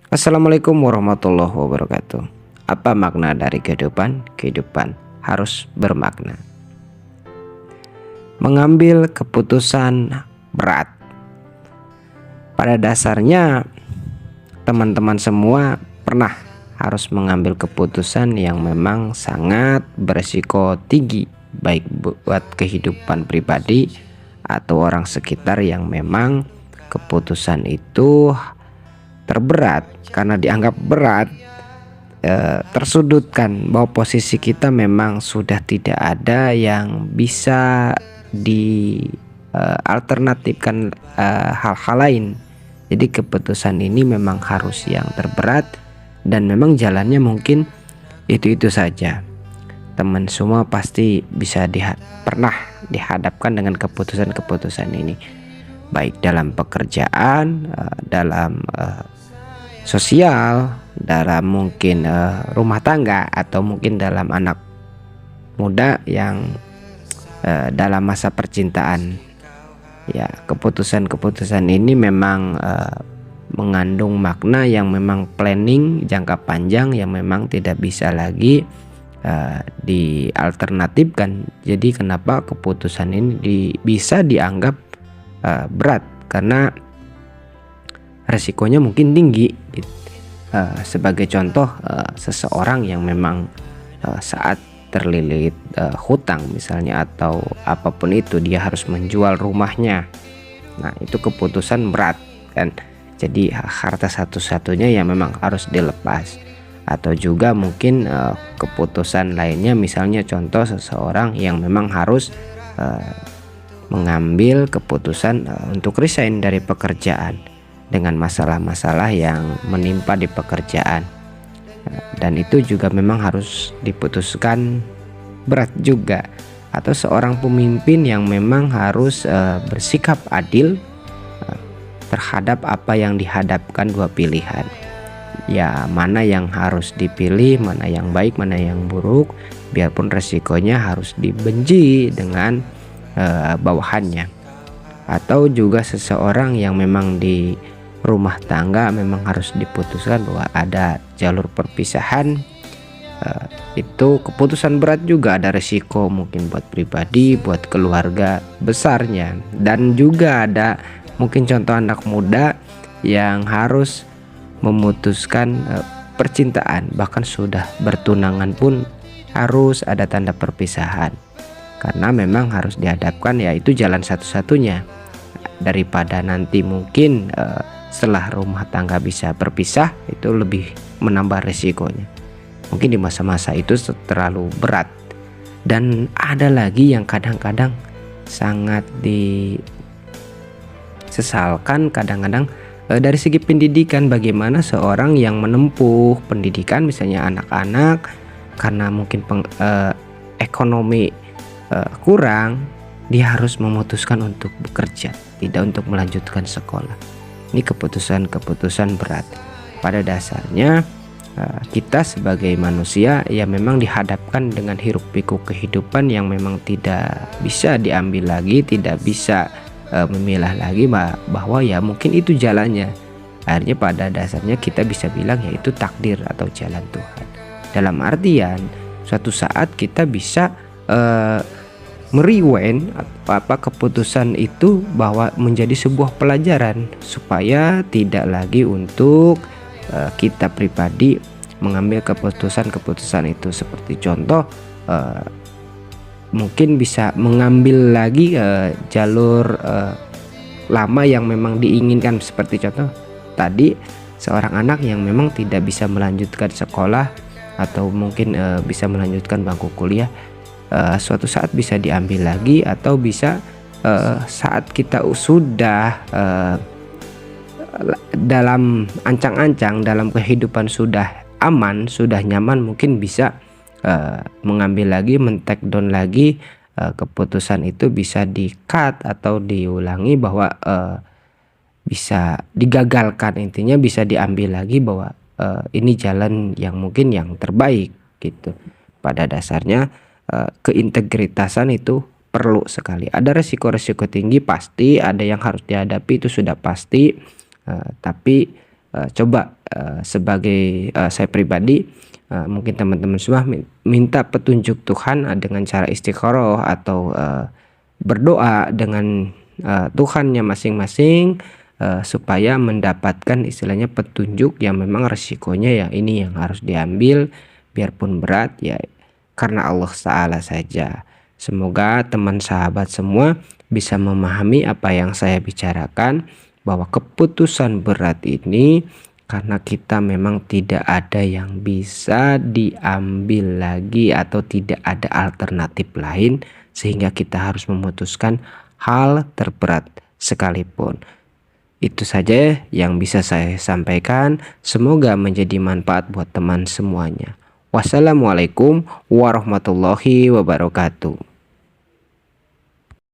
Assalamualaikum warahmatullahi wabarakatuh. Apa makna dari kehidupan? Kehidupan harus bermakna. Mengambil keputusan berat. Pada dasarnya teman-teman semua pernah harus mengambil keputusan yang memang sangat beresiko tinggi, baik buat kehidupan pribadi atau orang sekitar, yang memang keputusan itu terberat karena dianggap berat, tersudutkan bahwa posisi kita memang sudah tidak ada yang bisa di alternatifkan hal-hal lain. Jadi keputusan ini memang harus yang terberat, dan memang jalannya mungkin itu-itu saja. Teman semua pasti bisa pernah dihadapkan dengan keputusan-keputusan ini, baik dalam pekerjaan, dalam sosial, dalam mungkin rumah tangga, atau mungkin dalam anak muda yang dalam masa percintaan. Ya, keputusan-keputusan ini memang mengandung makna yang memang planning jangka panjang, yang memang tidak bisa lagi dialternatifkan. Jadi kenapa keputusan ini bisa dianggap berat? Karena resikonya mungkin tinggi. Sebagai contoh, seseorang yang memang saat terlilit hutang misalnya, atau apapun itu, dia harus menjual rumahnya. Nah, itu keputusan berat kan. Jadi harta satu-satunya yang memang harus dilepas. Atau juga mungkin keputusan lainnya, misalnya contoh seseorang yang memang harus mengambil keputusan untuk resign dari pekerjaan dengan masalah-masalah yang menimpa di pekerjaan, dan itu juga memang harus diputuskan berat juga. Atau seorang pemimpin yang memang harus bersikap adil terhadap apa yang dihadapkan, dua pilihan. Ya, mana yang harus dipilih, mana yang baik, mana yang buruk, biarpun resikonya harus dibenci dengan bawahannya. Atau juga seseorang yang memang di rumah tangga memang harus diputuskan bahwa ada jalur perpisahan. Itu keputusan berat juga, ada resiko mungkin buat pribadi, buat keluarga besarnya. Dan juga ada mungkin contoh anak muda yang harus memutuskan percintaan, bahkan sudah bertunangan pun harus ada tanda perpisahan, karena memang harus dihadapkan, yaitu jalan satu-satunya. Daripada nanti mungkin setelah rumah tangga bisa berpisah, itu lebih menambah resikonya. Mungkin di masa-masa itu terlalu berat. Dan ada lagi yang kadang-kadang sangat disesalkan, kadang-kadang dari segi pendidikan. Bagaimana seorang yang menempuh pendidikan, misalnya anak-anak, karena mungkin ekonomi kurang, dia harus memutuskan untuk bekerja, tidak untuk melanjutkan sekolah. Ini keputusan-keputusan berat. Pada dasarnya kita sebagai manusia ya memang dihadapkan dengan hiruk pikuk kehidupan yang memang tidak bisa diambil lagi, tidak bisa memilah lagi bahwa ya mungkin itu jalannya. Akhirnya pada dasarnya kita bisa bilang yaitu takdir atau jalan Tuhan. Dalam artian suatu saat kita bisa merewind apa keputusan itu, bahwa menjadi sebuah pelajaran supaya tidak lagi untuk kita pribadi mengambil keputusan-keputusan itu. Seperti contoh, mungkin bisa mengambil lagi jalur lama yang memang diinginkan. Seperti contoh tadi, seorang anak yang memang tidak bisa melanjutkan sekolah, atau mungkin bisa melanjutkan bangku kuliah, suatu saat bisa diambil lagi, atau bisa saat kita sudah dalam ancang-ancang, dalam kehidupan sudah aman, sudah nyaman, mungkin bisa mengambil lagi, men-take down lagi keputusan itu, bisa di-cut atau diulangi, bahwa bisa digagalkan. Intinya bisa diambil lagi bahwa ini jalan yang mungkin yang terbaik gitu. Pada dasarnya keintegritasan itu perlu sekali. Ada resiko-resiko tinggi pasti, ada yang harus dihadapi, itu sudah pasti. Tapi coba sebagai saya pribadi, mungkin teman-teman semua minta petunjuk Tuhan dengan cara istikharah atau berdoa dengan Tuhannya masing-masing, supaya mendapatkan istilahnya petunjuk yang memang resikonya ya ini yang harus diambil biarpun berat ya, karena Allah Ta'ala saja. Semoga teman sahabat semua bisa memahami apa yang saya bicarakan, bahwa keputusan berat ini karena kita memang tidak ada yang bisa diambil lagi atau tidak ada alternatif lain, sehingga kita harus memutuskan hal terberat sekalipun. Itu saja yang bisa saya sampaikan. Semoga menjadi manfaat buat teman semuanya. Wassalamualaikum warahmatullahi wabarakatuh.